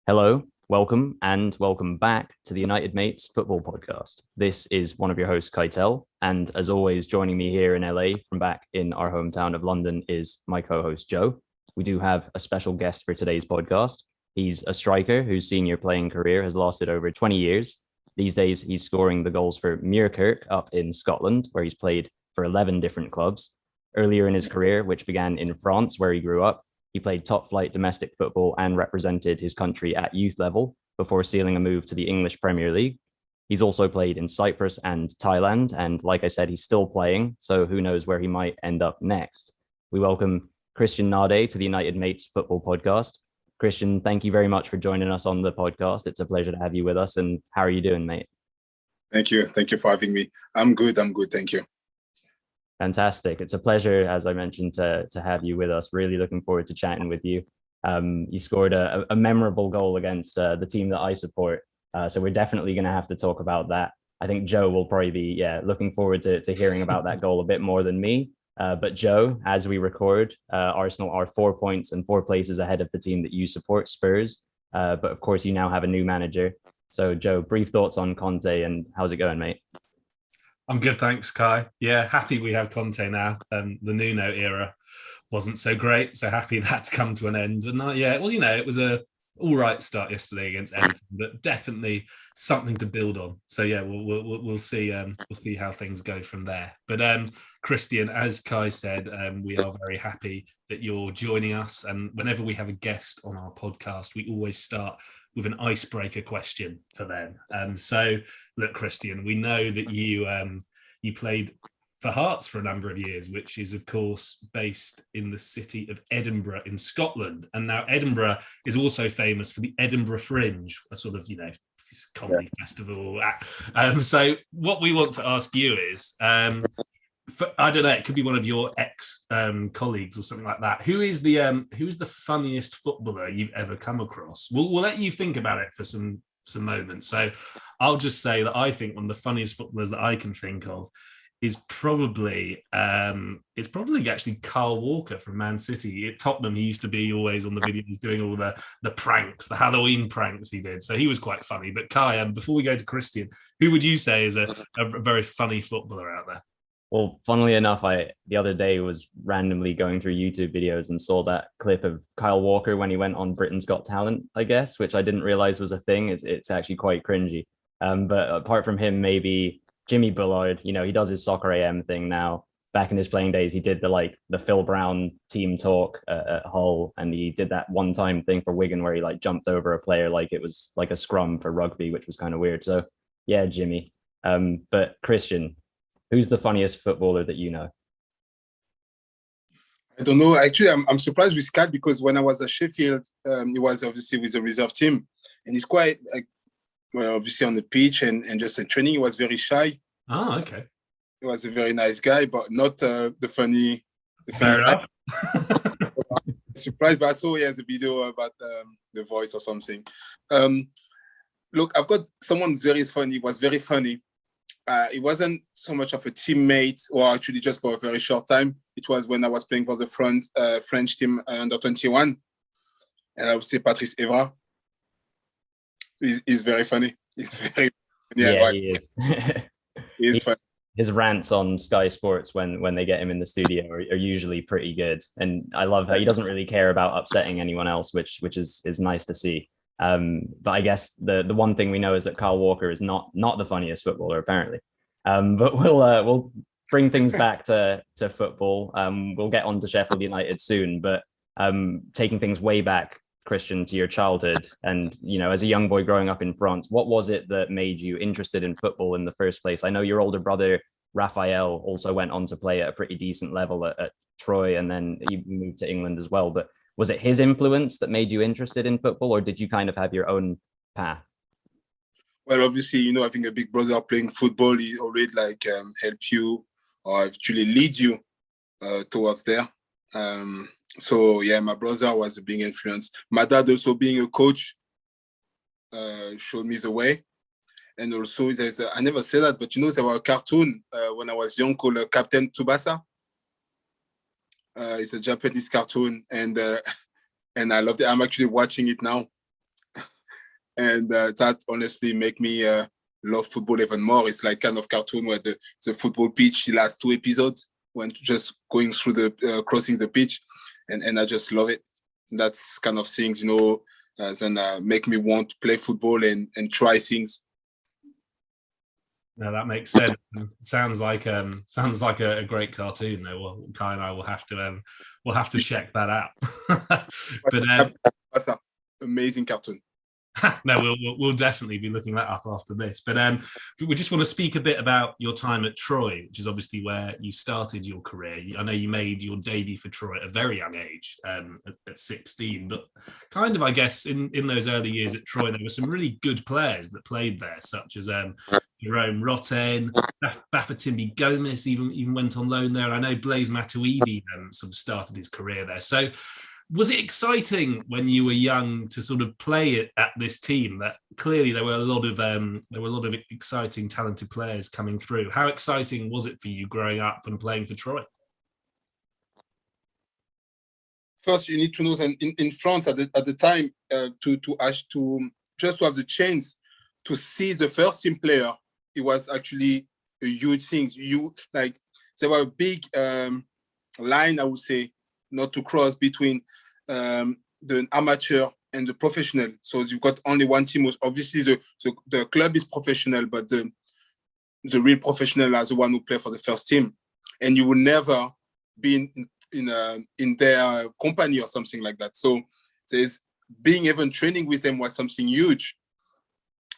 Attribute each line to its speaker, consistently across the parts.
Speaker 1: Hello, welcome back to the United Mates Football Podcast. This is one of your hosts, Keitel, and as always, joining me here in LA from back in our hometown of London is my co-host, Joe. We do have a special guest for today's podcast. He's a striker whose senior playing career has lasted over 20 years. These days, he's scoring the goals for Muirkirk up in Scotland, where he's played for 11 different clubs. Earlier in his career, which began in France, where he grew up, he played top flight domestic football and represented his country at youth level before sealing a move to the English Premier League. He's also played in Cyprus and Thailand. And like I said, he's still playing. So who knows where he might end up next. We welcome Christian Nadé to the United Mates Football Podcast. Christian, thank you very much for joining us on the podcast. It's a pleasure to have you with us. And how are you doing, mate?
Speaker 2: Thank you. Thank you for having me. I'm good. Thank you.
Speaker 1: Fantastic. It's a pleasure, as I mentioned, to have you with us. Really looking forward to chatting with you. You scored a memorable goal against the team that I support. So we're definitely going to have to talk about that. I think Joe will probably be looking forward to hearing about that goal a bit more than me. But Joe, as we record, Arsenal are 4 points and 4 places ahead of the team that you support, Spurs. But of course, you now have a new manager. So Joe, brief thoughts on Conte and how's it going, mate?
Speaker 3: I'm good, thanks, Kai. Yeah, happy we have Conte now. The Nuno era wasn't so great, so happy that's come to an end. And it was a all right start yesterday against Everton, but definitely something to build on. So yeah, we'll see. We'll see how things go from there. But Christian, as Kai said, we are very happy that you're joining us. And whenever we have a guest on our podcast, we always start with an icebreaker question for them. So look, Christian, we know that you played for Hearts for a number of years, which is, of course, based in the city of Edinburgh in Scotland. And now Edinburgh is also famous for the Edinburgh Fringe, a sort of, comedy festival. So what we want to ask you is, I don't know, it could be one of your ex-colleagues or something like that. Who is the funniest footballer you've ever come across? We'll let you think about it for some moments. So I'll just say that I think one of the funniest footballers that I can think of is probably actually Kyle Walker from Man City. At Tottenham, he used to be always on the videos doing all the pranks, the Halloween pranks he did. So he was quite funny. But Kai, before we go to Christian, who would you say is a very funny footballer out there?
Speaker 1: Well, funnily enough, the other day was randomly going through YouTube videos and saw that clip of Kyle Walker when he went on Britain's Got Talent, I guess, which I didn't realize was a thing. It's actually quite cringy. But apart from him, maybe Jimmy Bullard, he does his Soccer AM thing now. Back in his playing days, he did the Phil Brown team talk at Hull, and he did that one-time thing for Wigan where he jumped over a player like it was like a scrum for rugby, which was kind of weird. So yeah, Jimmy. But Christian, who's the funniest footballer that you know?
Speaker 2: I don't know. Actually, I'm surprised with Kat because when I was at Sheffield, he was obviously with the reserve team, and he's quite obviously on the pitch and just in training, he was very shy.
Speaker 3: Oh, okay.
Speaker 2: He was a very nice guy, but not the funny.
Speaker 3: Fair enough.
Speaker 2: Surprised, but I saw he has a video about the voice or something. Look, I've got someone very funny. Was very funny. It wasn't so much of a teammate, or actually just for a very short time. It was when I was playing for the French team under 21, and I would say Patrice Evra. He's very funny. He's very
Speaker 1: he is.
Speaker 2: He's funny.
Speaker 1: His rants on Sky Sports when they get him in the studio are usually pretty good, and I love how he doesn't really care about upsetting anyone else, which is nice to see. But I guess the one thing we know is that Kyle Walker is not the funniest footballer apparently. But we'll bring things back to football. We'll get on to Sheffield United soon, but taking things way back, Christian, to your childhood and as a young boy growing up in France, what was it that made you interested in football in the first place? I know your older brother Raphael also went on to play at a pretty decent level at Troyes, and then he moved to England as well, but was it his influence that made you interested in football, or did you kind of have your own path?
Speaker 2: Well, obviously, having a big brother playing football, he always help you or actually lead you towards there. So yeah, my brother was a big influence. My dad also being a coach showed me the way. And also I never said that, but there was a cartoon when I was young called Captain Tsubasa. It's a Japanese cartoon, and I loved it. I'm actually watching it now. And that honestly make me love football even more. It's like kind of cartoon where the football pitch, the last 2 episodes, when just going through the crossing the pitch, and I just love it. That's kind of things, then make me want to play football and try things.
Speaker 3: No, that makes sense. Sounds like a great cartoon. Though. Well, Kai and I will have to check that out. But
Speaker 2: that's an amazing cartoon.
Speaker 3: No, we'll definitely be looking that up after this. But we just want to speak a bit about your time at Troyes, which is obviously where you started your career. I know you made your debut for Troyes at a very young age, at 16. But kind of, I guess, in those early years at Troyes, there were some really good players that played there, such as Jerome Rotten, Bafatimbi Gomez even went on loan there. I know Blaise Matuidi sort of started his career there. So was it exciting when you were young to sort of play it at this team? That clearly there were a lot of exciting, talented players coming through. How exciting was it for you growing up and playing for Troyes?
Speaker 2: First, you need to know that in France at the time to just to have the chance to see the first team player, it was actually a huge thing. There were a big line, I would say, not to cross between the amateur and the professional. So you've got only one team. Obviously, the club is professional, but the real professional are the one who play for the first team, and you will never be in their company or something like that. So there's being even training with them was something huge.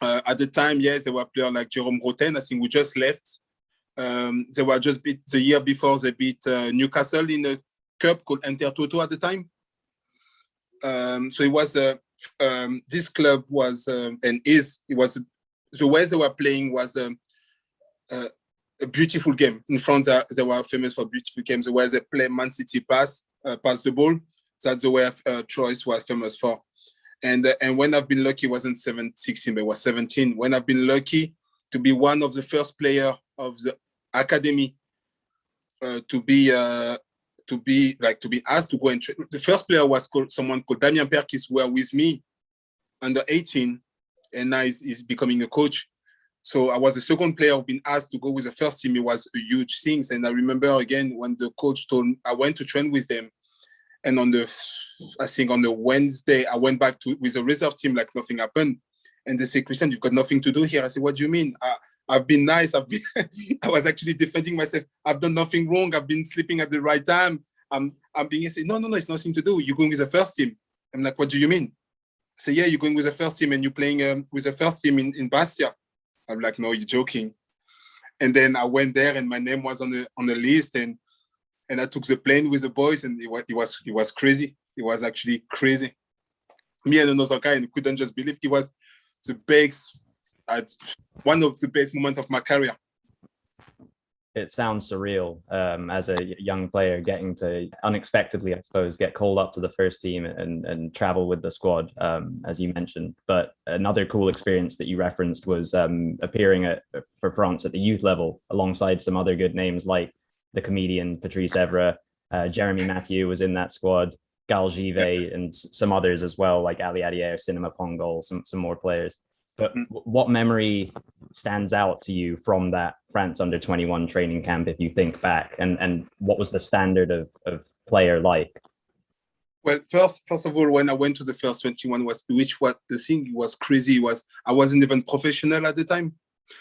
Speaker 2: At the time, yes, there were players like Jerome Roten, I think, who just left. They were just beat the year before. They beat Newcastle in a cup called Intertoto at the time. So it was this club was and is it was the way they were playing was a beautiful game. In France, they were famous for beautiful games. The way they play Man City pass the ball, that's the way Troyes was famous for. And when I've been lucky, it wasn't 16, but it was 17. When I've been lucky to be one of the first player of the academy to be asked to go and train. The first player was someone called Damien Perkis, who were with me under 18, and now he's becoming a coach. So I was the second player who'd been asked to go with the first team. It was a huge thing. And I remember again when the coach told me, I went to train with them. And on the Wednesday, I went back with the reserve team like nothing happened. And they say, Christian, you've got nothing to do here. I said, what do you mean? I've been nice. I was actually defending myself. I've done nothing wrong. I've been sleeping at the right time. I'm being said, no, it's nothing to do. You're going with the first team. I'm like, what do you mean? I say, yeah, you're going with the first team and you're playing with the first team in Bastia. I'm like, no, you're joking. And then I went there and my name was on the list and I took the plane with the boys and it was crazy. It was actually crazy. Me and another guy and couldn't just believe it was the best, one of the best moments of my career.
Speaker 1: It sounds surreal as a young player getting to unexpectedly, I suppose, get called up to the first team and travel with the squad, as you mentioned. But another cool experience that you referenced was appearing for France at the youth level alongside some other good names like the comedian Patrice Evra, Jeremy Mathieu was in that squad, Gal Givet, and some others as well, like Ali Adier, Cinema Pongol, some more players. But what memory stands out to you from that France under-21 training camp, if you think back, and what was the standard of player like?
Speaker 2: Well, first of all, when I went to the first 21, the thing was crazy. I wasn't even professional at the time,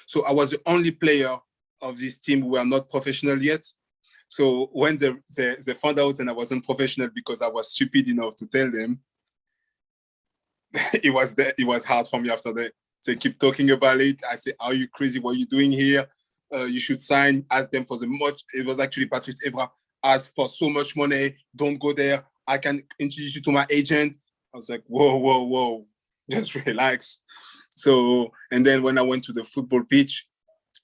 Speaker 2: so I was the only player of this team who were not professional yet. So when they found out and I wasn't professional because I was stupid enough to tell them, it was hard for me after that. They keep talking about it. I say, are you crazy? What are you doing here? You should sign, ask them for the much. It was actually Patrice Evra, ask for so much money. Don't go there. I can introduce you to my agent. I was like, whoa, just relax. So, and then when I went to the football pitch,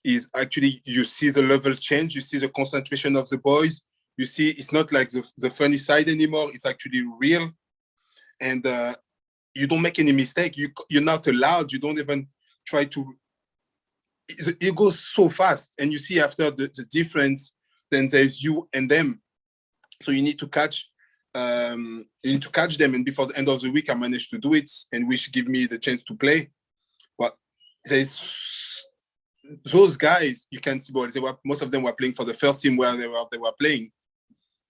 Speaker 2: is actually, you see the level change. You see the concentration of the boys. You see, it's not like the funny side anymore. It's actually real. And you don't make any mistake. You're not allowed. You don't even try to. It goes so fast. And you see after the difference, then there's you and them. So you need to catch you need to catch them. And before the end of the week, I managed to do it, and which give me the chance to play. But there's those guys, you can see, most of them were playing for the first team where they were playing.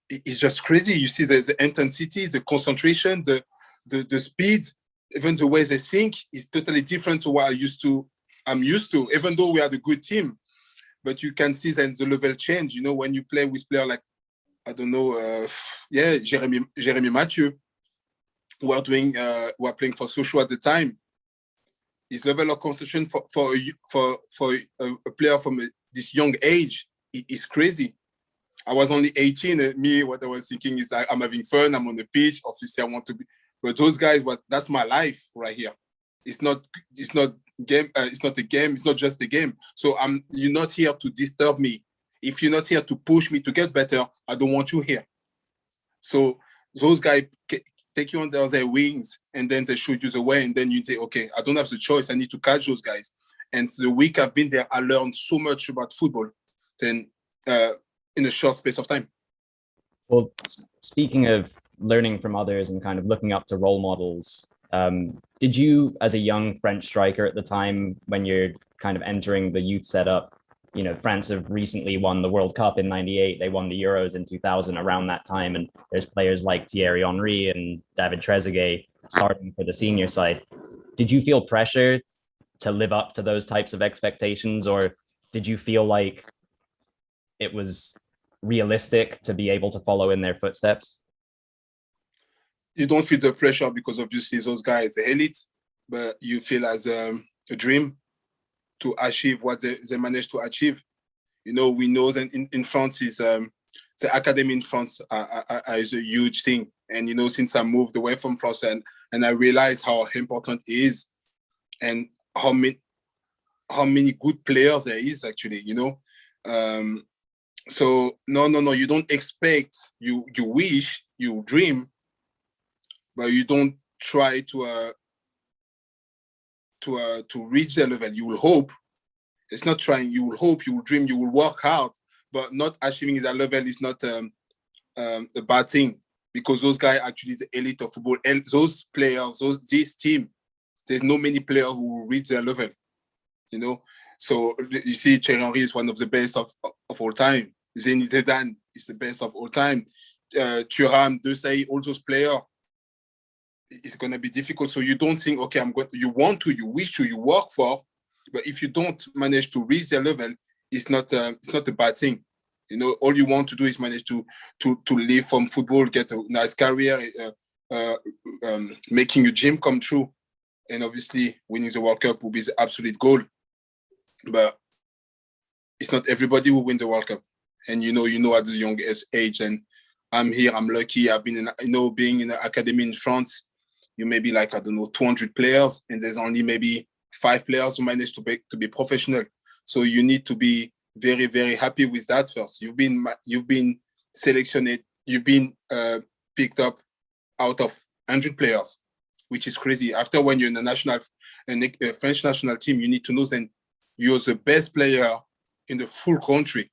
Speaker 2: It's just crazy. You see the intensity, the concentration, the speed, even the way they think is totally different to what I'm used to, even though we are the good team. But you can see then the level change, you know, when you play with players like, I don't know, Jeremy Mathieu, who are playing for Sochaux at the time. His level of concentration for a player from this young age is crazy. I was only 18. And me, what I was thinking is I'm having fun. I'm on the pitch. Obviously, I want to be. But those guys, that's my life right here. It's not game. It's not a game. It's not just a game. So you're not here to disturb me. If you're not here to push me to get better, I don't want you here. So those guys take you under their wings, and then they shoot you the way, and then you say, okay, I don't have the choice. I need to catch those guys. And the week I've been there, I learned so much about football then in a short space of time.
Speaker 1: Well, speaking of learning from others and kind of looking up to role models, did you, as a young French striker at the time, when you're kind of entering the youth setup, you know, France have recently won the World Cup in '98. They won the Euros in 2000 around that time. And there's players like Thierry Henry and David Trezeguet starting for the senior side. Did you feel pressure to live up to those types of expectations? Or did you feel like it was realistic to be able to follow in their footsteps?
Speaker 2: You don't feel the pressure because obviously those guys are elite, but you feel as a dream to achieve what they managed to achieve. You know, we know that in France is the academy in France is a huge thing. And, you know, since I moved away from France and I realized how important it is and how many good players there is actually, you know. So no, you don't expect, you wish, you dream, but you don't try to reach their level. You will hope. It's not trying. You will hope. You will dream. You will work hard, but not achieving that level is not a bad thing, because those guys actually the elite of football. And those players, this team, there's no many players who will reach their level. You know, so you see, Thierry Henry is one of the best of all time. Zinedine Zidane is the best of all time. Thuram, Desailly, all those players. It's going to be difficult. So you don't think, okay, you want to, you wish to, you work for, but if you don't manage to reach their level, it's not a bad thing. You know, all you want to do is manage to live from football, get a nice career, making your dream come true. And obviously winning the World Cup will be the absolute goal. But it's not everybody who wins the World Cup. And you know at the youngest age, and I'm here, I'm lucky. I've been being in the academy in France, you may be like, I don't know, 200 players, and there's only maybe 5 players who manage to be professional. So you need to be very, very happy with that first. You've been selected, you've been picked up out of 100 players, which is crazy. After, when you're in a French national team, you need to know that you're the best player in the full country.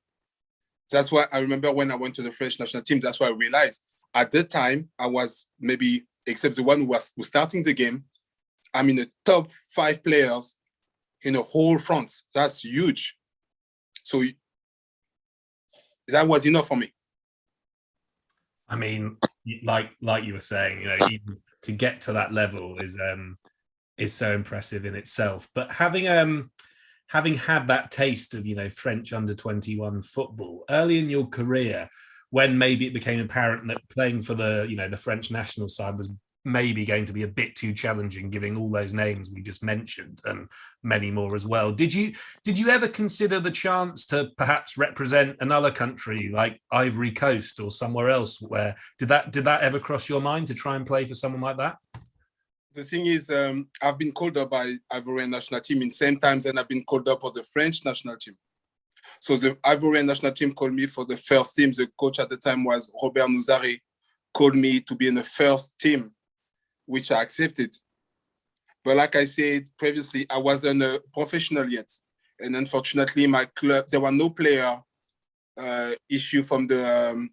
Speaker 2: That's why I remember when I went to the French national team, that's why I realized at the time I was maybe, except the one who was starting the game, I'm in the top 5 players in the whole France. That's huge. So that was enough for me.
Speaker 3: I mean, like you were saying, you know, even to get to that level is so impressive in itself. But having had that taste of, you know, French under-21 football early in your career, when maybe it became apparent that playing for the French national side was maybe going to be a bit too challenging, giving all those names we just mentioned and many more as well. Did you ever consider the chance to perhaps represent another country like Ivory Coast or somewhere else? Where did that ever cross your mind to try and play for someone like that?
Speaker 2: The thing is, I've been called up by Ivorian national team in same times, and I've been called up for the French national team. So the Ivorian national team called me for the first team. The coach at the time was Robert Nouzare, called me to be in the first team, which I accepted. But like I said previously, I wasn't a professional yet. And unfortunately, my club, there were no player issue from the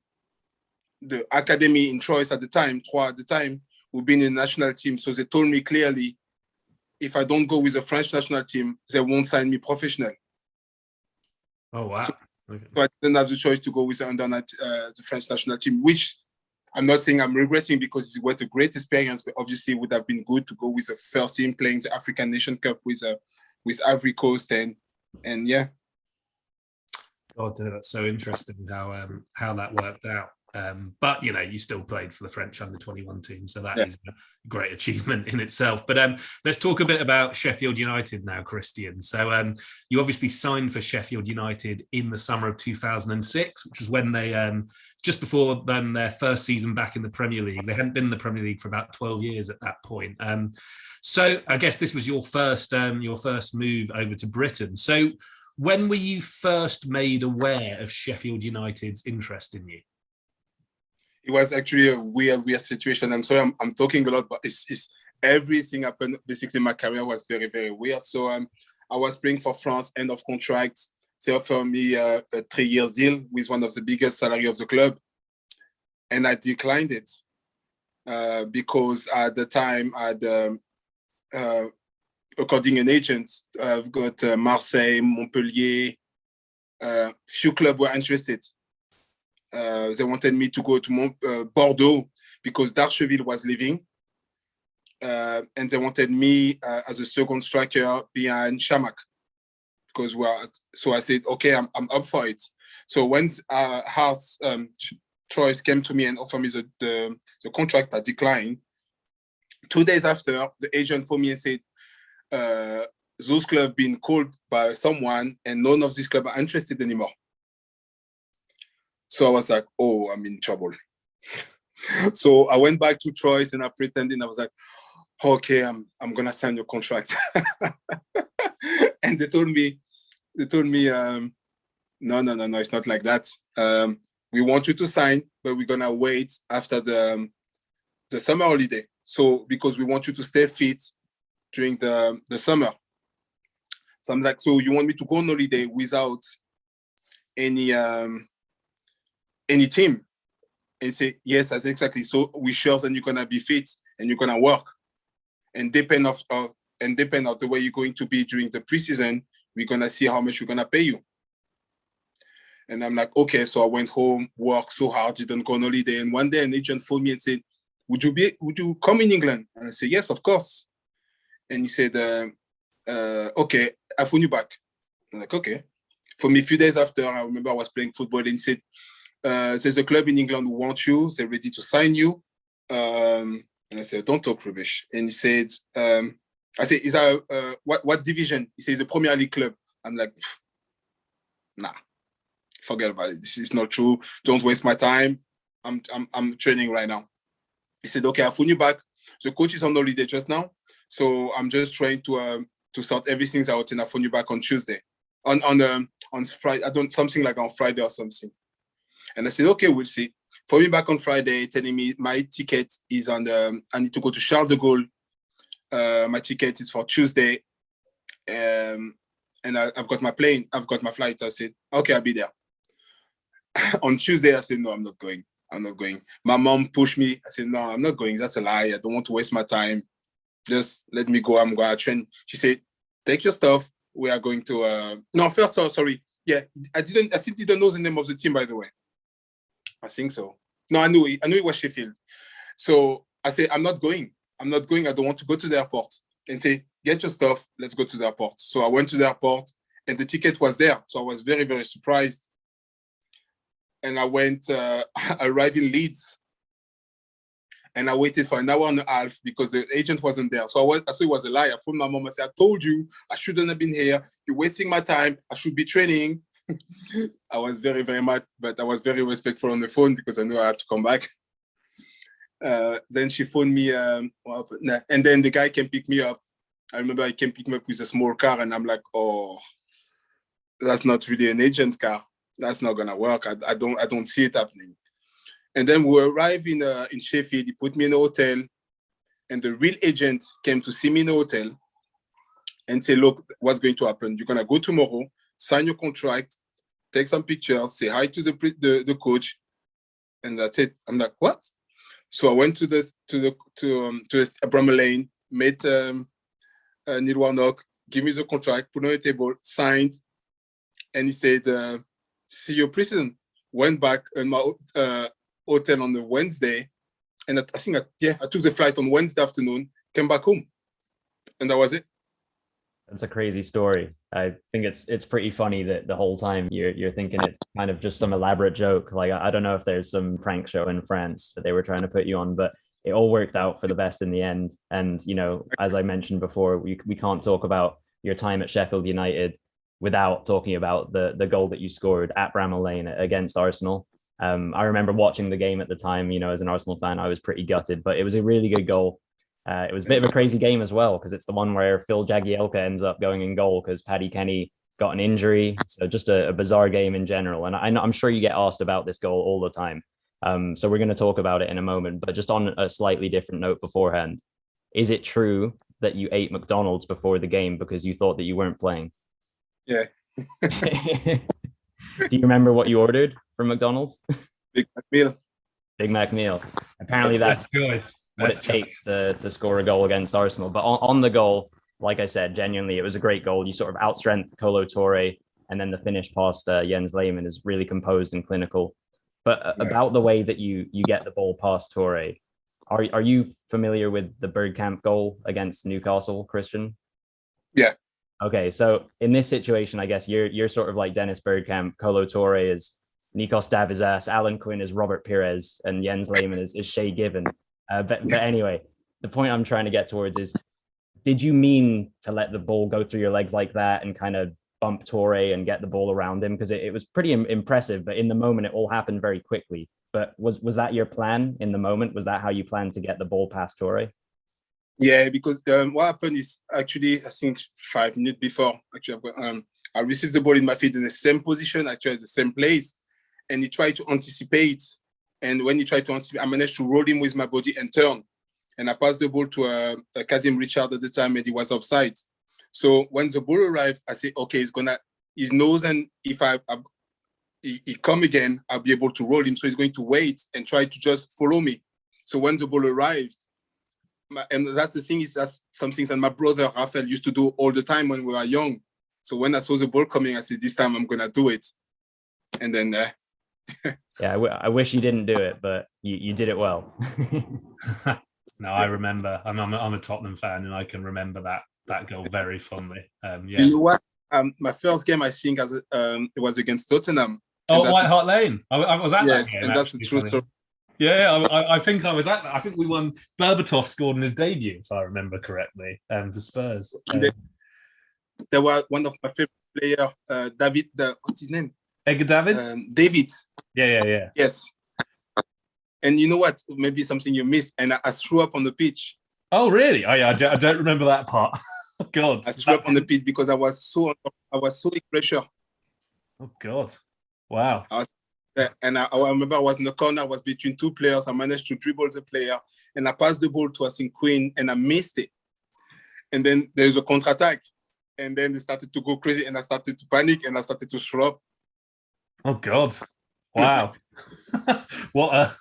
Speaker 2: the academy in Troyes at the time, who've been in the national team. So they told me clearly, if I don't go with the French national team, they won't sign me professional.
Speaker 3: Oh, wow.
Speaker 2: So,
Speaker 3: okay.
Speaker 2: so I didn't have the choice to go with the French national team, which I'm not saying I'm regretting because it was a great experience, but obviously it would have been good to go with the first team playing the African Nation Cup with Ivory Coast and yeah.
Speaker 3: God, that's so interesting how that worked out. But you still played for the French under-21 team, so that is a great achievement in itself. But let's talk a bit about Sheffield United now, Christian. So you obviously signed for Sheffield United in the summer of 2006, which was when they just before their first season back in the Premier League. They hadn't been in the Premier League for about 12 years at that point. So I guess this was your first move over to Britain. So when were you first made aware of Sheffield United's interest in you?
Speaker 2: It was actually a weird situation. I'm sorry, I'm talking a lot, but it's everything happened. Basically, my career was very, very weird. So I was playing for France, end of contract. They offered me a 3-year deal with one of the biggest salary of the club. And I declined it because at the time, according an agent, I've got Marseille, Montpellier, few clubs were interested. They wanted me to go to Bordeaux because Darcheville was leaving. And they wanted me as a second striker behind Chamakh. Because so I said, okay, I'm up for it. So when Hearts Troyes came to me and offered me the contract, I declined. 2 days after, the agent phoned me and said, those clubs been called by someone and none of these clubs are interested anymore. So I was like, oh, I'm in trouble. So I went back to Troyes and I pretended, I was like, okay, I'm gonna sign your contract. And they told me, no, it's not like that. We want you to sign, but we're gonna wait after the summer holiday. So because we want you to stay fit during the summer. So I'm like, so you want me to go on holiday without any team? And say, yes, that's exactly. So we sure then you're gonna be fit and you're gonna work. And depend of the way you're going to be during the preseason, we're gonna see how much we're gonna pay you. And I'm like, okay. So I went home, worked so hard, didn't go on holiday. And one day an agent phoned me and said, would you come in England? And I said, yes, of course. And he said, okay, I'll phone you back. I'm like, okay. For me, a few days after, I remember I was playing football and he said, there's a club in England who wants you. They're ready to sign you. And I said, don't talk rubbish. And he said, I said, is that what division? He says, a Premier League club. I'm like, nah, forget about it. This is not true. Don't waste my time. I'm training right now. He said, okay, I'll phone you back. The coach is on holiday just now. So I'm just trying to sort everything out and I'll phone you back on Tuesday. On Friday, something like on Friday or something. And I said, okay, we'll see. Phone me back on Friday, telling me my ticket is I need to go to Charles de Gaulle. My ticket is for Tuesday. And I've got my plane, I've got my flight. I said, okay, I'll be there. On Tuesday, I said, no, I'm not going. My mom pushed me. I said, no, I'm not going. That's a lie. I don't want to waste my time. Just let me go. I'm going to train. She said, take your stuff. We are going to, no, first, sorry. Yeah, I still didn't know the name of the team, by the way. I think so. No, I knew it was Sheffield. So I said, I'm not going. I don't want to go to the airport. And say, get your stuff. Let's go to the airport. So I went to the airport and the ticket was there. So I was very, very surprised. And I arrived in Leeds. And I waited for an hour and a half because the agent wasn't there. So I said it was a lie. I phoned my mom. I said, I told you I shouldn't have been here. You're wasting my time. I should be training. I was very, very mad, but I was very respectful on the phone because I knew I had to come back. Then she phoned me, and then the guy came pick me up. I remember he came pick me up with a small car, and I'm like, oh, that's not really an agent car. That's not gonna work. I don't see it happening. And then we arrived in Sheffield. He put me in a hotel, and the real agent came to see me in the hotel and say, look, what's going to happen? You're gonna go tomorrow, sign your contract, take some pictures, say hi to the coach, And that's it. I'm like, what? So I went to Bramall Lane, met Neil Warnock, give me the contract, put on the table, signed, and he said, see you prison. Went back in my hotel on the Wednesday, and I think I took the flight on Wednesday afternoon, came back home, and that was it.
Speaker 1: That's a crazy story. I think it's pretty funny that the whole time you're thinking it's kind of just some elaborate joke. Like, I don't know if there's some prank show in France that they were trying to put you on, but it all worked out for the best in the end. And, you know, as I mentioned before, we can't talk about your time at Sheffield United without talking about the goal that you scored at Bramall Lane against Arsenal. I remember watching the game at the time. You know, as an Arsenal fan, I was pretty gutted, but it was a really good goal. It was a bit of a crazy game as well, because it's the one where Phil Jagielka ends up going in goal because Paddy Kenny got an injury. So just a bizarre game in general. And I'm sure you get asked about this goal all the time. So we're going to talk about it in a moment, but just on a slightly different note beforehand, is it true that you ate McDonald's before the game because you thought that you weren't playing?
Speaker 2: Yeah.
Speaker 1: Do you remember what you ordered from McDonald's?
Speaker 2: Big Mac meal.
Speaker 1: Big Mac meal. Apparently that's what it takes to score a goal against Arsenal. But on the goal, like I said, genuinely, it was a great goal. You sort of outstrength Kolo Touré, and then the finish past Jens Lehmann is really composed and clinical. But about the way that you get the ball past Touré, are you familiar with the Bergkamp goal against Newcastle, Christian?
Speaker 2: Yeah.
Speaker 1: Okay, so in this situation, I guess you're sort of like Dennis Bergkamp, Kolo Touré is Nikos Davizas, Alan Quinn is Robert Pires, and Jens Lehmann is Shay Given. But anyway, the point I'm trying to get towards is, did you mean to let the ball go through your legs like that and kind of bump Touré and get the ball around him? Because it was pretty impressive, but in the moment, it all happened very quickly. But was that your plan in the moment? Was that how you planned to get the ball past Touré?
Speaker 2: Yeah, because what happened is actually, I think 5 minutes before, actually, I received the ball in my feet in the same position, actually the same place, and he tried to anticipate. And when he tried to anticipate, I managed to roll him with my body and turn. And I passed the ball to Kazim Richard at the time, and he was offside. So when the ball arrived, I said, okay, he's knows, and if he come again, I'll be able to roll him. So he's going to wait and try to just follow me. So when the ball arrived, and that's the thing, is that's some things that my brother Rafael used to do all the time when we were young. So when I saw the ball coming, I said, this time I'm going to do it. And then...
Speaker 1: yeah, I wish you didn't do it, but you did it well.
Speaker 3: No, I remember. I'm a Tottenham fan, and I can remember that goal very fondly. Yeah.
Speaker 2: You know what? My first game, I think, it was against Tottenham.
Speaker 3: Oh, White Hart Lane. I was at that game.
Speaker 2: Yes, and that's the truth story.
Speaker 3: Yeah, I think I was at that. I think we won. Berbatov scored in his debut, if I remember correctly, for Spurs.
Speaker 2: There was one of my favorite players, David. What's his name?
Speaker 3: Edgar Davids?
Speaker 2: David.
Speaker 3: Yeah.
Speaker 2: Yes. And you know what? Maybe something you missed. And I threw up on the pitch.
Speaker 3: Oh, really? Oh, yeah. I don't remember that part. God.
Speaker 2: I threw up on the pitch because I was so in pressure.
Speaker 3: Oh, God. Wow.
Speaker 2: And I remember I was in the corner. I was between 2 players. I managed to dribble the player. And I passed the ball to, I think, Quinn, and I missed it. And then there was a counter-attack. And then they started to go crazy. And I started to panic. And I started to throw up.
Speaker 3: Oh God! Wow, what a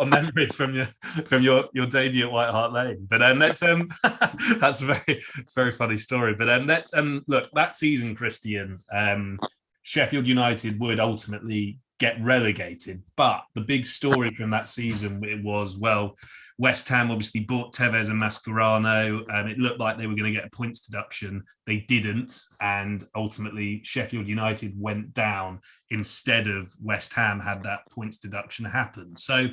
Speaker 3: memory from your debut at White Hart Lane. But let's that's a very funny story. But let's look, that season, Christian, Sheffield United would ultimately get relegated. But the big story from that season, it was, well, West Ham obviously bought Tevez and Mascherano, and it looked like they were going to get a points deduction. They didn't, and ultimately Sheffield United went down instead of West Ham had that points deduction happen. So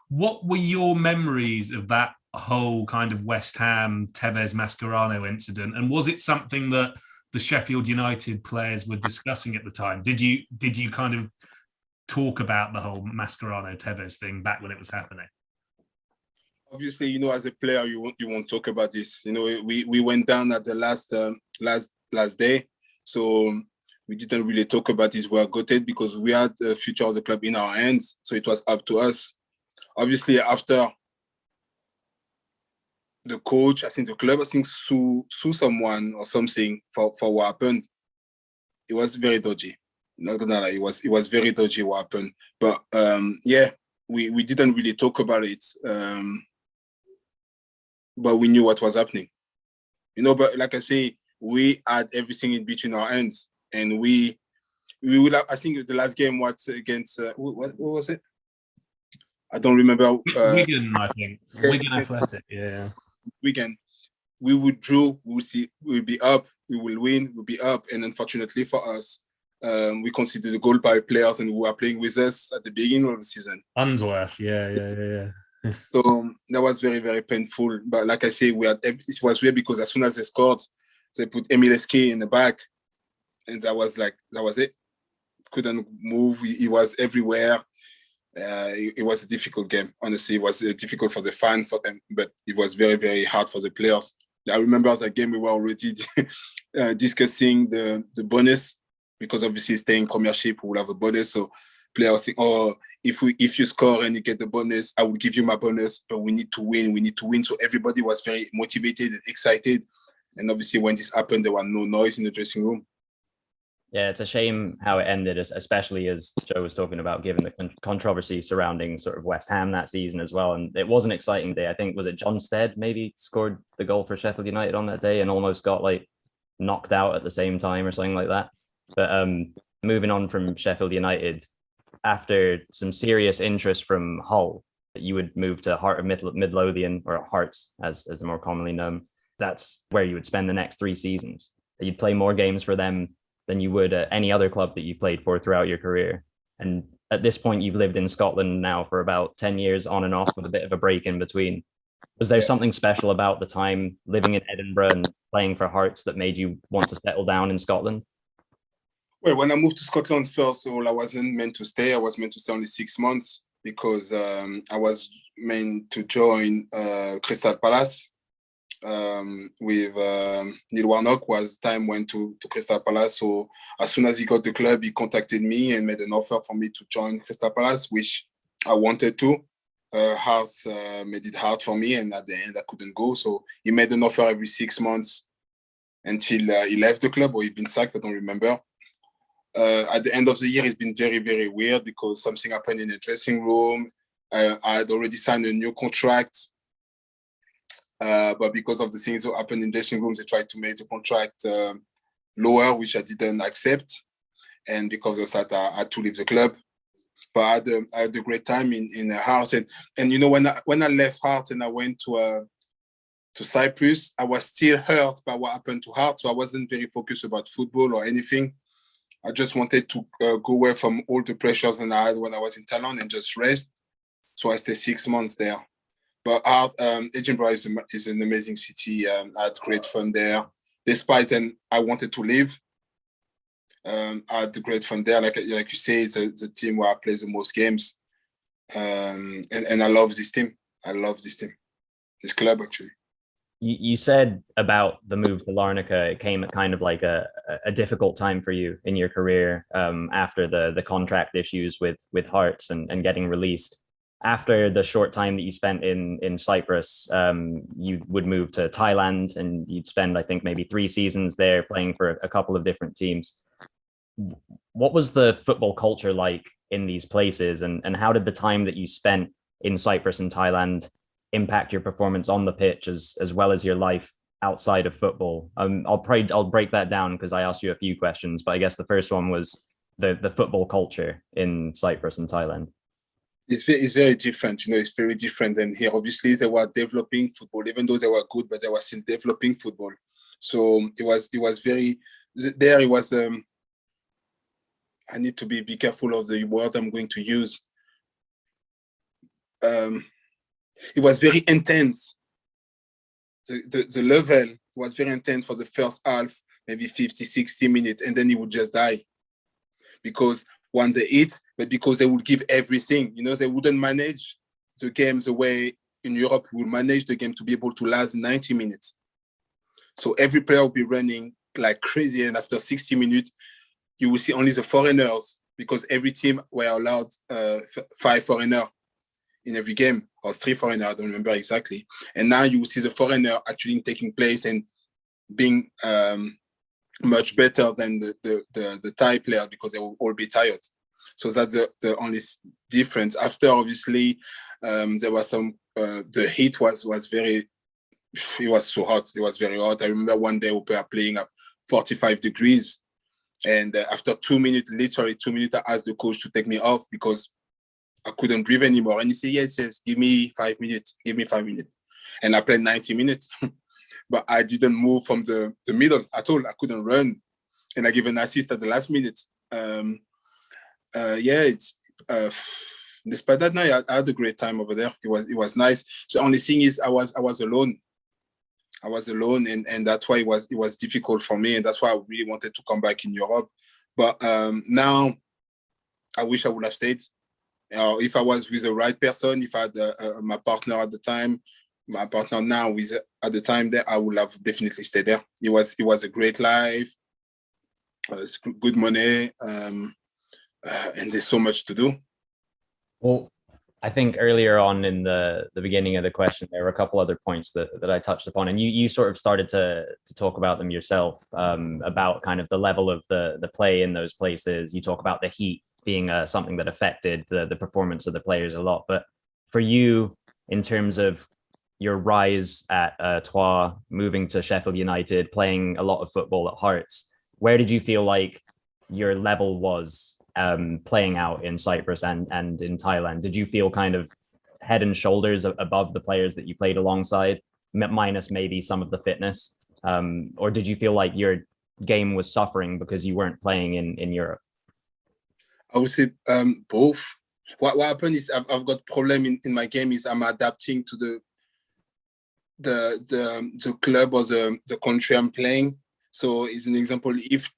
Speaker 3: what were your memories of that whole kind of West Ham, Tevez, Mascherano incident? And was it something that the Sheffield United players were discussing at the time? Did you kind of talk about the whole Mascherano Tevez thing back when it was happening?
Speaker 2: Obviously, you know, as a player, you won't talk about this. You know, we went down at the last day, so we didn't really talk about this. We were gutted because we had the future of the club in our hands, so it was up to us. Obviously, after the coach, I think the club, sue someone or something for what happened. It was very dodgy. Not gonna lie, it was very dodgy what happened. But yeah, we didn't really talk about it, but we knew what was happening. But like I say, we had everything in between our hands, and we will have, I think the last game was against, what was it? I don't remember.
Speaker 3: Wigan, I think. Wigan Athletic, yeah.
Speaker 2: Wigan. We would draw, we'll be up, we will win, we'll be up. And unfortunately for us, we considered the goal by players and who were playing with us at the beginning of the season.
Speaker 3: Unsworth, yeah.
Speaker 2: So that was very, very painful. But like I say, it was weird because as soon as they scored, they put Emile Eskay in the back. And that was it. Couldn't move. He was everywhere. It was a difficult game. Honestly, it was difficult for the fan, for them, but it was very, very hard for the players. I remember that game we were already discussing the bonus, because obviously staying Premiership, we will have a bonus. So players think, oh, if you score and you get the bonus, I will give you my bonus, but we need to win. So everybody was very motivated and excited. And obviously when this happened, there was no noise in the dressing room.
Speaker 1: Yeah, it's a shame how it ended, especially as Joe was talking about, given the controversy surrounding sort of West Ham that season as well. And it was an exciting day. I think, was it John Stead maybe scored the goal for Sheffield United on that day and almost got like knocked out at the same time or something like that. But moving on from Sheffield United, after some serious interest from Hull, you would move to Heart of Midlothian, or Hearts as they're more commonly known. That's where you would spend the next 3 seasons. You'd play more games for them than you would at any other club that you played for throughout your career. And at this point, you've lived in Scotland now for about 10 years on and off with a bit of a break in between. Was there something special about the time living in Edinburgh and playing for Hearts that made you want to settle down in Scotland?
Speaker 2: Well, when I moved to Scotland, first of all, I wasn't meant to stay. I was meant to stay only 6 months because I was meant to join Crystal Palace. With Neil Warnock was time went to Crystal Palace. So as soon as he got the club, he contacted me and made an offer for me to join Crystal Palace, which I wanted to. Hearts made it hard for me, and at the end I couldn't go. So he made an offer every 6 months until he left the club, or he'd been sacked, I don't remember. At the end of the year, it's been very, very weird because something happened in the dressing room. I had already signed a new contract. But because of the things that happened in dressing rooms, they tried to make the contract lower, which I didn't accept. And because of that, I had to leave the club. But I had a great time in Hearts. And when I left Hearts and I went to Cyprus, I was still hurt by what happened to Hearts. So I wasn't very focused about football or anything. I just wanted to go away from all the pressures that I had when I was in Thailand and just rest. So I stayed 6 months there. But Edinburgh is an amazing city. I had great fun there. Despite I wanted to leave, I had great fun there. Like you say, it's a team where I play the most games. And I love this team. This club, actually.
Speaker 1: You said about the move to Larnaca, it came at kind of like a difficult time for you in your career after the contract issues with Hearts and getting released. After the short time that you spent in Cyprus, you would move to Thailand and you'd spend, I think, maybe 3 seasons there playing for a couple of different teams. What was the football culture like in these places? And how did the time that you spent in Cyprus and Thailand impact your performance on the pitch as well as your life outside of football? I'll break that down because I asked you a few questions, but I guess the first one was the football culture in Cyprus and Thailand.
Speaker 2: It's very different, it's very different than here. Obviously, they were developing football, even though they were good, but they were still developing football. So it was very, there it was, I need to be careful of the word I'm going to use. It was very intense. The level was very intense for the first half, maybe 50, 60 minutes, and then it would just die. Because one, they eat, but because they would give everything. They wouldn't manage the game the way in Europe we would manage the game to be able to last 90 minutes. So every player will be running like crazy, and after 60 minutes, you will see only the foreigners, because every team were allowed 5 foreigners in every game, or 3 foreigners, I don't remember exactly. And now you will see the foreigner actually taking place and being much better than the Thai players, because they will all be tired. So that's the only difference. After, obviously, there was some, the heat was very, it was so hot. It was very hot. I remember one day we were playing at 45 degrees. And after 2 minutes, literally 2 minutes, I asked the coach to take me off because I couldn't breathe anymore. And he said, yes, give me 5 minutes. And I played 90 minutes. But I didn't move from the middle at all. I couldn't run. And I gave an assist at the last minute. Despite that night, I had a great time over there. It was nice. So the only thing is I was alone. And that's why it was difficult for me. And that's why I really wanted to come back in Europe. But now I wish I would have stayed. If I was with the right person, if I had my partner at the time, my partner now at the time there, I would have definitely stayed there. It was a great life. It's good money. And there's so much to do.
Speaker 1: Well, I think earlier on in the beginning of the question, there were a couple other points that I touched upon, and you sort of started to talk about them yourself, about kind of the level of the play in those places. You talk about the heat being something that affected the performance of the players a lot. But for you, in terms of your rise at Troyes, moving to Sheffield United, playing a lot of football at Hearts, where did you feel like your level was playing out in Cyprus and in Thailand? Did you feel kind of head and shoulders above the players that you played alongside, minus maybe some of the fitness? Or did you feel like your game was suffering because you weren't playing in Europe?
Speaker 2: I would say both. What happened is I've got problem in my game is I'm adapting to the club or the country I'm playing. So as an example, if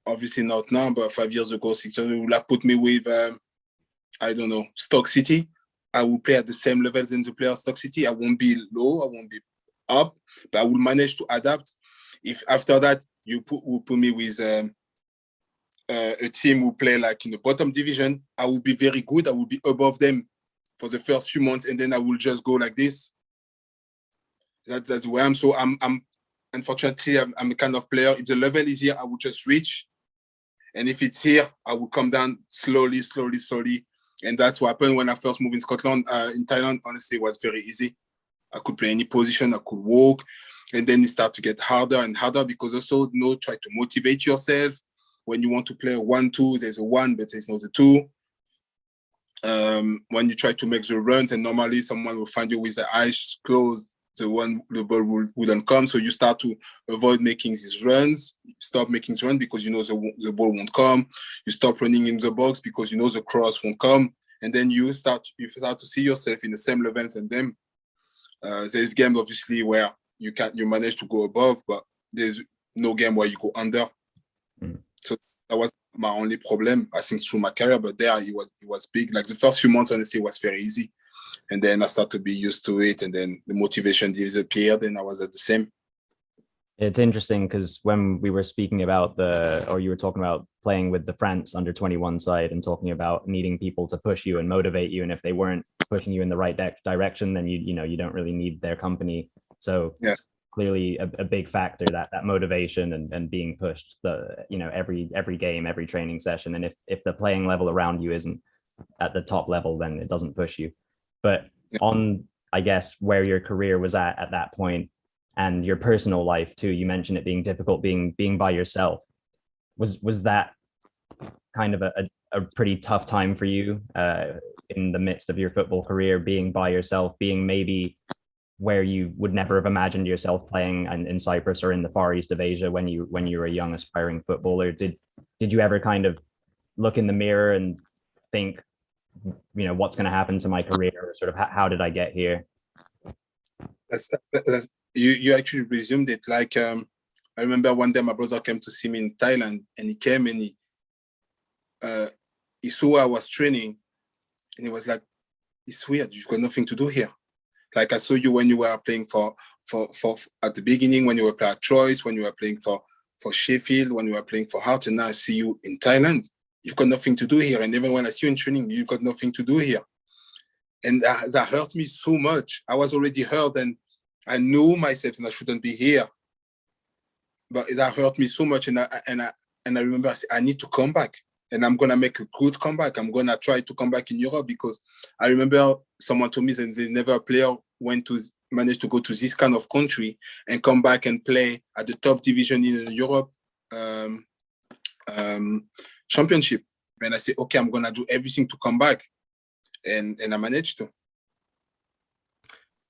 Speaker 2: obviously not now, but 5 years ago, 6 years ago, you would have put me with, I don't know, Stoke City. I will play at the same level as the player of Stoke City. I won't be low, I won't be up, but I will manage to adapt. If after that, will put me with a team who play like in the bottom division, I will be very good. I will be above them for the first few months, and then I will just go like this. That's where I'm. So I'm unfortunately, I'm a kind of player. If the level is here, I will just reach. And if it's here, I will come down slowly. And that's what happened when I first moved in Scotland. In Thailand, honestly, it was very easy. I could play any position, I could walk. And then it started to get harder and harder because also, try to motivate yourself. When you want to play a 1-2, there's a 1, but there's not a 2. When you try to make the runs, and normally someone will find you with the eyes closed, the ball wouldn't come. So you start to avoid making these runs. You stop making the run because the ball won't come. You stop running in the box because the cross won't come. And then you start to see yourself in the same levels as them. There's games obviously where you manage to go above, but there's no game where you go under. So that was my only problem, I think, through my career. But there it was big. Like the first few months, honestly, was very easy. And then I started to be used to it, and then the motivation disappeared, and I was at the same.
Speaker 1: It's interesting because when we were speaking about you were talking about playing with the France under 21 side and talking about needing people to push you and motivate you, and if they weren't pushing you in the right direction, then you don't really need their company. So yeah. Clearly a big factor, that motivation and being pushed every game, every training session. And if the playing level around you isn't at the top level, then it doesn't push you. But on, I guess, where your career was at that point and your personal life too, you mentioned it being difficult being by yourself. Was that kind of a pretty tough time for you in the midst of your football career, being by yourself, being maybe where you would never have imagined yourself playing in Cyprus or in the Far East of Asia when you were a young aspiring footballer? Did you ever kind of look in the mirror and think, what's going to happen to my career, or sort of how did I get here?
Speaker 2: You actually resumed it. Like I remember one day my brother came to see me in Thailand, and he came and he saw I was training, and he was like, "It's weird. You've got nothing to do here. Like I saw you when you were playing for at the beginning, when you were playing at Troyes, when you were playing for Sheffield, when you were playing for Hearts, and now I see you in Thailand. You've got nothing to do here. And even when I see you in training, you've got nothing to do here." And that hurt me so much. I was already hurt, and I knew myself and I shouldn't be here. But that hurt me so much, and I remember I said, I need to come back. and I'm gonna make a good comeback. I'm gonna try to come back in Europe, because I remember someone told me that they never a player managed to go to this kind of country and come back and play at the top division in Europe championship. And I said, okay, I'm gonna do everything to come back, and I managed to.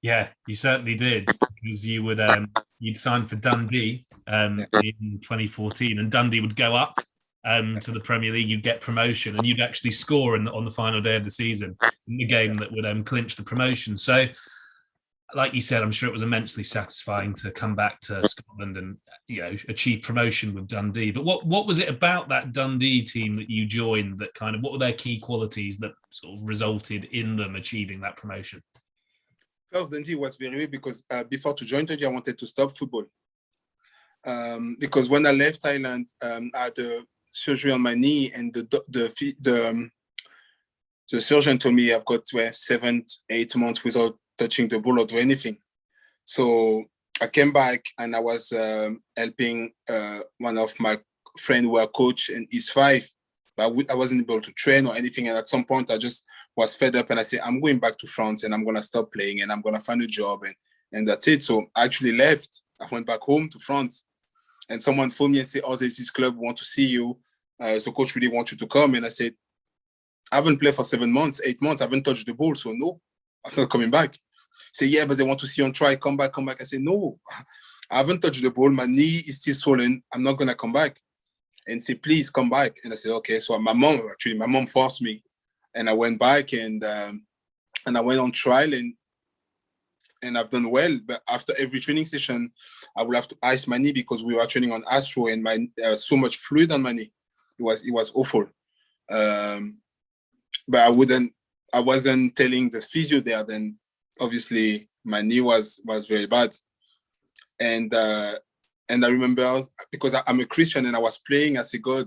Speaker 3: Yeah, you certainly did, because you'd signed for Dundee in 2014, and Dundee would go up to the Premier League. You'd get promotion, and you'd actually score on the final day of the season in the game that would clinch the promotion. So, like you said, I'm sure it was immensely satisfying to come back to Scotland and achieve promotion with Dundee. But what was it about that Dundee team that you joined that what were their key qualities that sort of resulted in them achieving that promotion?
Speaker 2: First, Dundee was very weird, because before to join Dundee, I wanted to stop football. Because when I left Thailand, I had a surgery on my knee, and the surgeon told me I've got 7-8 months without touching the ball or do anything. So I came back, and I was helping one of my friends who are coach, and he's 5, but I wasn't able to train or anything. And at some point, I just was fed up, and I said, I'm going back to France, and I'm going to stop playing, and I'm going to find a job, and that's it. So I actually left. I went back home to France, and someone phoned me and said, oh, there's this club want to see you. So coach really wants you to come. And I said, I haven't played for 7 months, 8 months. I haven't touched the ball. So no, I'm not coming back. Say, yeah, but they want to see you on trial. Come back. I said, no, I haven't touched the ball. My knee is still swollen. I'm not going to come back. And say, please come back. And I said, okay. So my mom forced me. And I went back, and I went on trial, and I've done well. But after every training session, I would have to ice my knee, because we were training on Astro, and so much fluid on my knee. It was awful. But I wasn't telling the physio there. Then obviously my knee was very bad. And I remember, because I'm a Christian and I was praying, I said, God,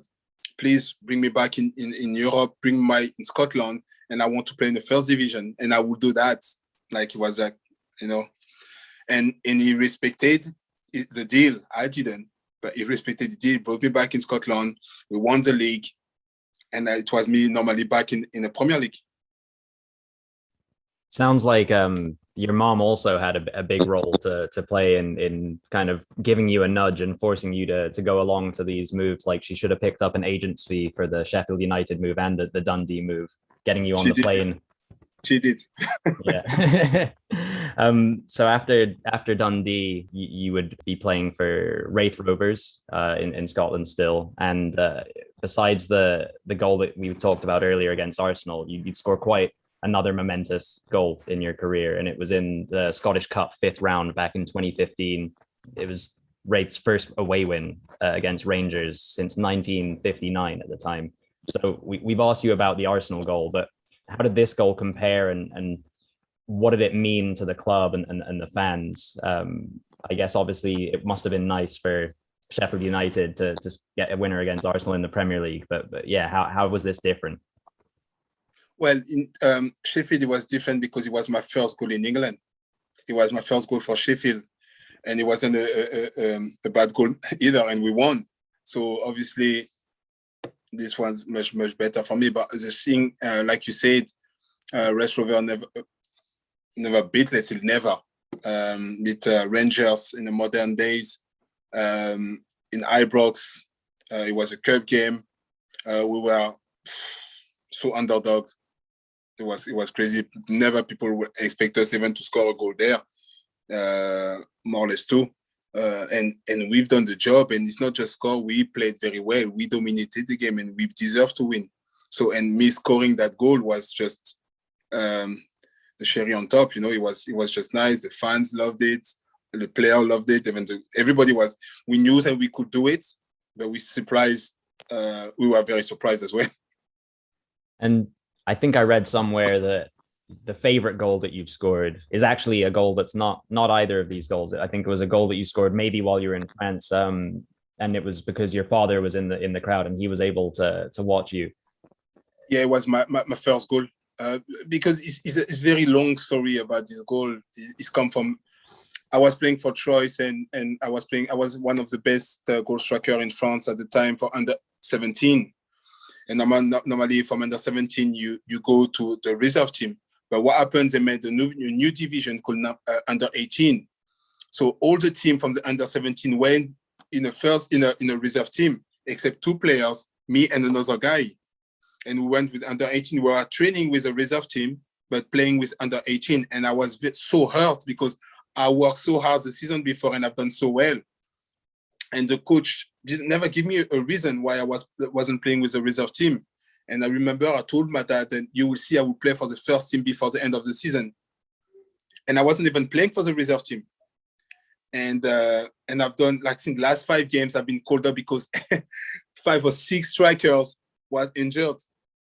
Speaker 2: please bring me back in Europe, bring me in Scotland, and I want to play in the first division. And I would do that. Like, it was and he respected the deal. I didn't, but he respected the deal, brought me back in Scotland. We won the league, and it was me normally back in the Premier League.
Speaker 1: Sounds like your mom also had a big role to play in kind of giving you a nudge and forcing you to go along to these moves. Like, she should have picked up an agent's fee for the Sheffield United move and the Dundee move, getting you on the plane.
Speaker 2: She did.
Speaker 1: Yeah. So after Dundee, you would be playing for Raith Rovers in Scotland still. And besides the goal that we talked about earlier against Arsenal, you'd score quite another momentous goal in your career, and it was in the Scottish Cup 5th round back in 2015. It was Raith's first away win against Rangers since 1959 at the time. So we've asked you about the Arsenal goal, but how did this goal compare, and what did it mean to the club and the fans? I guess obviously it must have been nice for Sheffield United to get a winner against Arsenal in the Premier League, but yeah, how was this different?
Speaker 2: Well, in Sheffield, it was different because it was my first goal in England. It was my first goal for Sheffield, and it wasn't a bad goal either, and we won. So obviously, this one's much, much better for me. But the thing, like you said, Raith Rovers never beat, let's say never, beat Rangers in the modern days. In Ibrox, it was a cup game. We were so underdogs. It was crazy. Never people would expect us even to score a goal there, more or less too. And we've done the job, and it's not just score. We played very well. We dominated the game, and we deserved to win. So, and me scoring that goal was just the cherry on top. You know, it was just nice. The fans loved it. The player loved it. Everybody was. We knew that we could do it, but we were very surprised as well.
Speaker 1: And I think I read somewhere that the favorite goal that you've scored is actually a goal that's not either of these goals. I think it was a goal that you scored maybe while you were in France, and it was because your father was in the crowd and he was able to watch you.
Speaker 2: Yeah, it was my first goal. Because it's very long story about this goal. It's come from, I was playing for Troyes, and I was one of the best goal striker in France at the time for under 17. And normally from under 17, you go to the reserve team. But what happens, they made a new division called under 18. So all the team from the under 17 went in a reserve team, except 2 players, me and another guy. And we went with under 18. We were training with a reserve team, but playing with under 18. And I was so hurt because I worked so hard the season before and I've done so well. And the coach never give me a reason why I wasn't playing with the reserve team. And I remember I told my dad that you will see I will play for the first team before the end of the season. And I wasn't even playing for the reserve team. And I've done, like, in the last 5 games, I've been called up because 5 or 6 strikers was injured.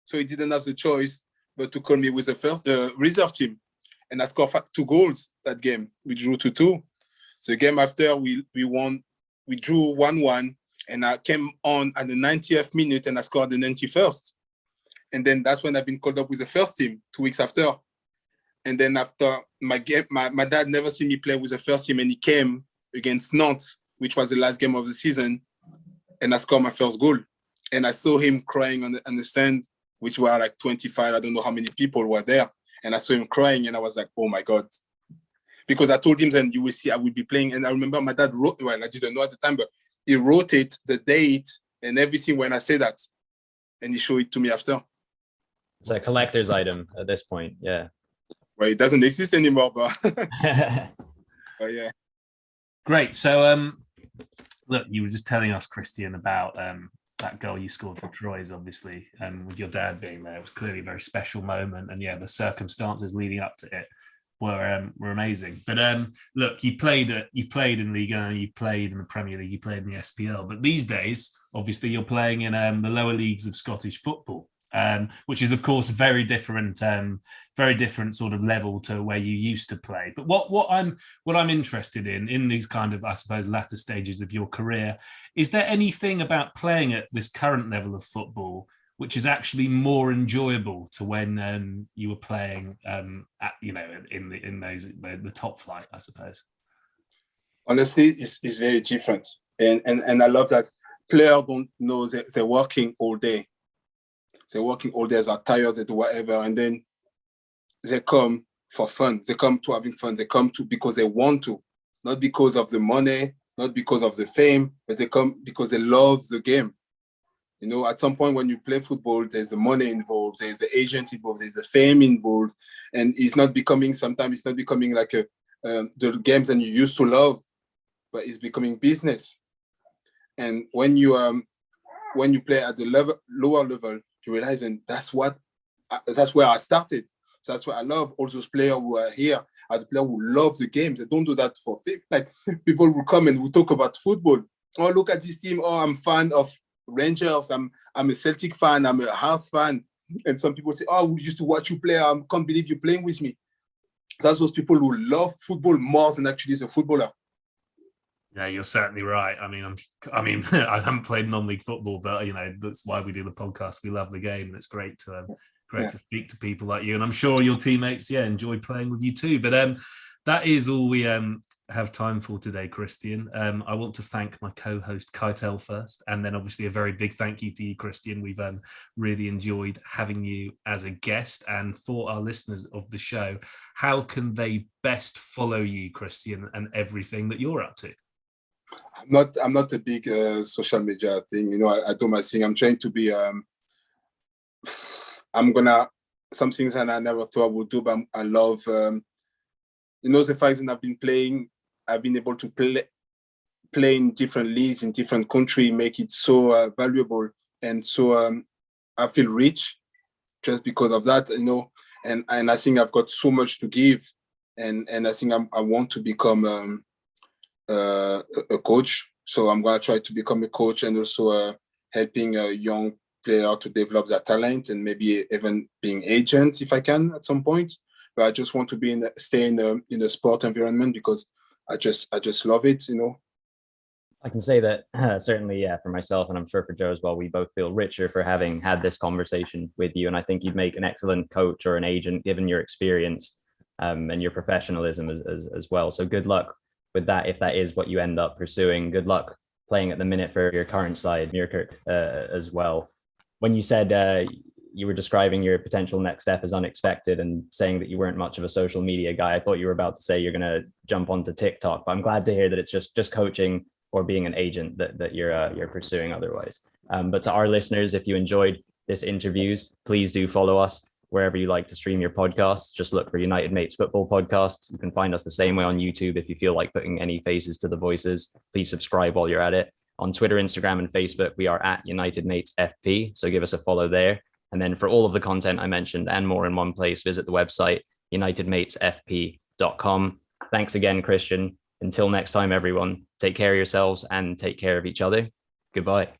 Speaker 2: So he didn't have the choice but to call me with the reserve team. And I scored 2 goals that game. We drew 2-2. The game after, we won. We drew 1-1. And I came on at the 90th minute and I scored the 91st. And then that's when I've been called up with the first team 2 weeks after. And then after my game, my dad never seen me play with the first team, and he came against Nantes, which was the last game of the season, and I scored my first goal. And I saw him crying on the stand, which were like 25. I don't know how many people were there. And I saw him crying, and I was like, oh my God. Because I told him then, you will see I will be playing. And I remember my dad wrote, well, I didn't know at the time, but he wrote it, the date and everything when I said that. And he showed it to me after.
Speaker 1: It's a collector's item at this point, yeah.
Speaker 2: Well, it doesn't exist anymore, but yeah.
Speaker 3: Great. So, look, you were just telling us, Christian, about that goal you scored for Troyes, obviously, with your dad being there. It was clearly a very special moment, and yeah, the circumstances leading up to it were amazing. But look, you played in Liga, you played in the Premier League, you played in the SPL, but these days, obviously, you're playing in the lower leagues of Scottish football. Which is, of course, very different sort of level to where you used to play. But what I'm interested in these kind of, I suppose, latter stages of your career, is there anything about playing at this current level of football which is actually more enjoyable to when you were playing in the top flight, I suppose?
Speaker 2: Honestly, it's very different, and I love that players don't know they're working all day. They're working all day, they're tired, they do whatever, and then they come for fun. They come to having fun. They come to because they want to, not because of the money, not because of the fame, but they come because they love the game. You know, at some point when you play football, there's the money involved, there's the agent involved, there's the fame involved, and sometimes it's not becoming like the games that you used to love, but it's becoming business. And when you play at the lower level, you realize, and that's where I started. So that's why I love all those players who are here, are the players who love the game. They don't do that for fame. Like, people will come and will talk about football. Oh, look at this team. Oh, I'm fan of Rangers. I'm a Celtic fan. I'm a Hearts fan. And some people say, oh, we used to watch you play. I can't believe you're playing with me. That's those people who love football more than actually the footballer.
Speaker 3: Yeah, you're certainly right. I mean, I haven't played non-league football, but that's why we do the podcast. We love the game, and it's great to to speak to people like you. And I'm sure your teammates, enjoy playing with you too. But that is all we have time for today, Christian. I want to thank my co-host Keitel first, and then obviously a very big thank you to you, Christian. We've really enjoyed having you as a guest. And for our listeners of the show, how can they best follow you, Christian, and everything that you're up to?
Speaker 2: I'm not a big social media thing. I do my thing. I'm trying to be. Some things that I never thought I would do, but I love. The fact that I've been playing. I've been able to play in different leagues in different countries, make it so valuable, and so I feel rich just because of that. And I think I've got so much to give, and I think I want to become. A coach, so I'm gonna try to become a coach, and also helping a young player to develop their talent, and maybe even being agent if I can at some point. But I just want to stay in the sport environment because I just love it.
Speaker 1: I can say that certainly, for myself, and I'm sure for Joe as well, we both feel richer for having had this conversation with you, and I think you'd make an excellent coach or an agent given your experience and your professionalism as well. So good luck with that, if that is what you end up pursuing. Good luck playing at the minute for your current side, Muirkirk, as well. when you said you were describing your potential next step as unexpected and saying that you weren't much of a social media guy, I thought you were about to say you're going to jump onto TikTok, but I'm glad to hear that it's just coaching or being an agent that you're pursuing otherwise. But to our listeners, if you enjoyed this interviews, please do follow us wherever you like to stream your podcasts. Just look for United Mates Football Podcast. You can find us the same way on YouTube if you feel like putting any faces to the voices. Please subscribe while you're at it. On Twitter, Instagram, and Facebook, we are at United Mates FP, so give us a follow there. And then for all of the content I mentioned and more in one place, visit the website, unitedmatesfp.com. Thanks again, Christian. Until next time, everyone, take care of yourselves and take care of each other. Goodbye.